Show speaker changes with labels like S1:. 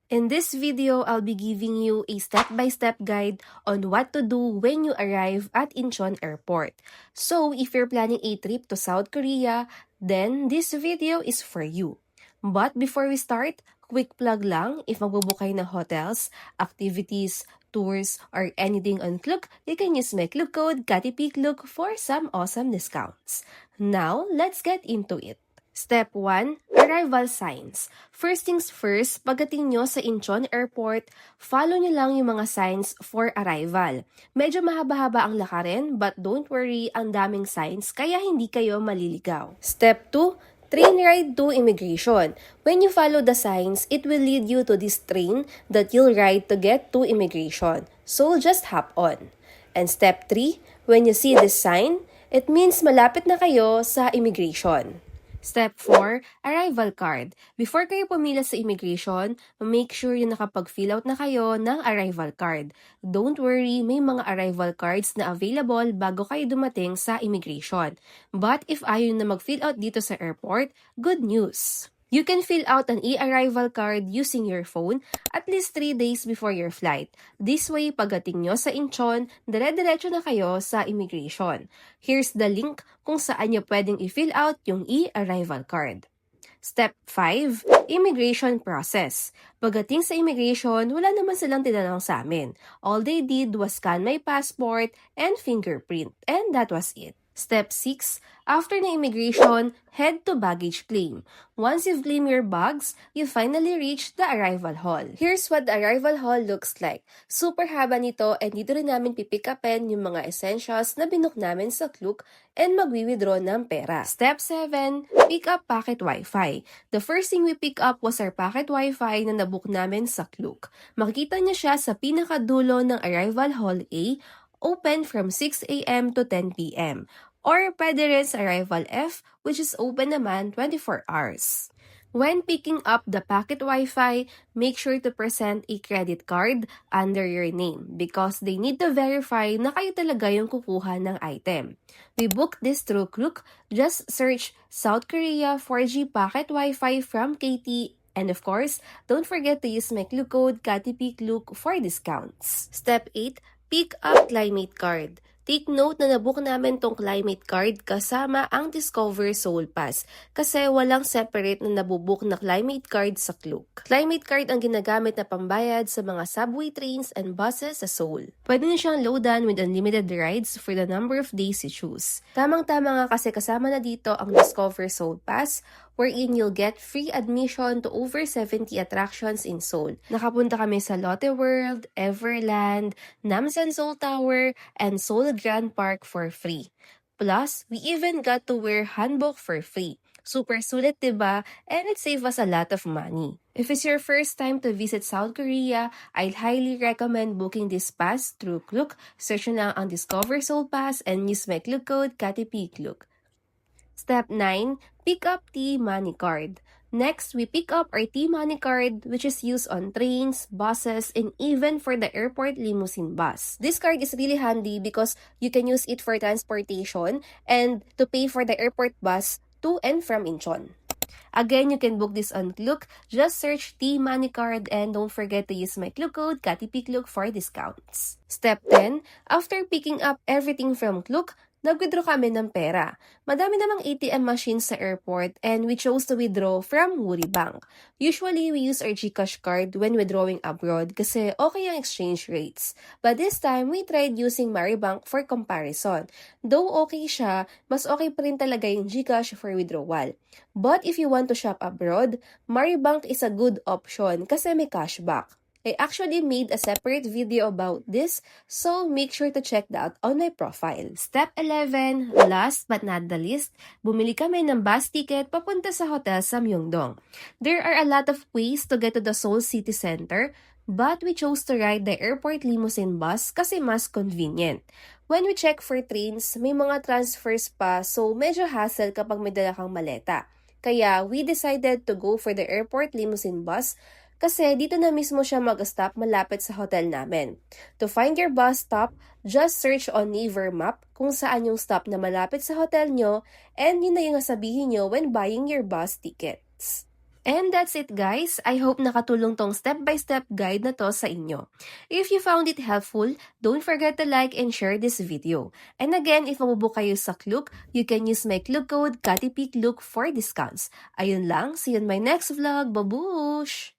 S1: In this video, I'll be giving you a step-by-step guide on what to do when you arrive at Incheon Airport. So, if you're planning a trip to South Korea, then this video is for you. But before we start, quick plug lang, if magbubook kayo ng hotels, activities, tours, or anything on Klook, you can use my Klook code KATIPIKLOOK for some awesome discounts. Now, let's get into it. Step 1. Arrival signs. First things first, pagdating nyo sa Incheon Airport, follow nyo lang yung mga signs for arrival. Medyo mahaba-haba ang lakarin, but don't worry, ang daming signs, kaya hindi kayo maliligaw. Step 2. Train ride to immigration. When you follow the signs, it will lead you to this train that you'll ride to get to immigration. So just hop on. And step 3. When you see this sign, it means malapit na kayo sa immigration. Step 4, arrival card. Before kayo pumila sa immigration, make sure yung nakapag-fill out na kayo ng arrival card. Don't worry, may mga arrival cards na available bago kayo dumating sa immigration. But if ayaw na mag-fill out dito sa airport, good news! You can fill out an e-arrival card using your phone at least 3 days before your flight. This way, pagdating nyo sa Incheon, dire-diretso na kayo sa immigration. Here's the link kung saan nyo pwedeng i-fill out yung e-arrival card. Step 5. Immigration process. Pagdating sa immigration, wala naman silang tinanong sa amin. All they did was scan my passport and fingerprint, and that was it. Step 6. After na immigration, head to baggage claim. Once you've claimed your bags, you finally reach the arrival hall. Here's what the arrival hall looks like. Super haba nito and dito rin namin pipick upin yung mga essentials na binook namin sa Klook and magwi-withdraw ng pera. Step 7. Pick up packet Wi-Fi. The first thing we pick up was our packet Wi-Fi na nabook namin sa Klook. Makikita niyo siya sa pinakadulo ng arrival hall A, open from 6 a.m. to 10 p.m. Or pwede rin sa Arrival F, which is open naman 24 hours. When picking up the packet Wi-Fi, make sure to present a credit card under your name because they need to verify na kayo talaga yung kukuha ng item. We booked this through Klook. Just search South Korea 4G packet Wi-Fi from KT. And of course, don't forget to use my Klook code KATIPIKLOOK for discounts. Step 8. Pick up Climate Card. Take note na nabook namin tong Climate Card kasama ang Discover Seoul Pass kasi walang separate na nabubook na Climate Card sa Klook. Climate Card ang ginagamit na pambayad sa mga subway trains and buses sa Seoul. Pwede na siyang loadan with unlimited rides for the number of days you choose. Tamang-tama nga kasi kasama na dito ang Discover Seoul Pass wherein you'll get free admission to over 70 attractions in Seoul. Nakapunta kami sa Lotte World, Everland, Namsan Seoul Tower, and Seoul Grand Park for free. Plus, we even got to wear hanbok for free. Super sulit, diba? And it saved us a lot of money. If it's your first time to visit South Korea, I'd highly recommend booking this pass through Klook. Search na ang Discover Seoul Pass and use my Klook code KATIPIKLOOK. Step 9. Pick up T-Money Card. Next, we pick up our T-Money Card which is used on trains, buses, and even for the airport limousine bus. This card is really handy because you can use it for transportation and to pay for the airport bus to and from Incheon. Again, you can book this on Klook. Just search T-Money Card and don't forget to use my Klook code KATIPIKLOOK for discounts. Step 10. After picking up everything from Klook, nag-withdraw kami ng pera. Madami namang ATM machines sa airport and we chose to withdraw from Woori Bank. Usually, we use our GCash card when withdrawing abroad kasi okay ang exchange rates. But this time, we tried using Maribank for comparison. Though okay siya, mas okay pa rin talaga yung GCash for withdrawal. But if you want to shop abroad, Maribank is a good option kasi may cashback. I actually made a separate video about this, so make sure to check that on my profile. Step 11, last but not the least, bumili kami ng bus ticket papunta sa hotel sa Myeongdong. There are a lot of ways to get to the Seoul City Center, but we chose to ride the airport limousine bus kasi mas convenient. When we check for trains, may mga transfers pa, so medyo hassle kapag may dala kang maleta. Kaya we decided to go for the airport limousine bus kasi dito na mismo siya mag-stop malapit sa hotel namin. To find your bus stop, just search on Naver Map kung saan yung stop na malapit sa hotel nyo and yun na yung sabihin nyo when buying your bus tickets. And that's it guys. I hope nakatulong tong step-by-step guide na to sa inyo. If you found it helpful, don't forget to like and share this video. And again, if mabubook kayo sa Klook, you can use my Klook code KatiPikLook for discounts. Ayun lang, see you in my next vlog. Babush!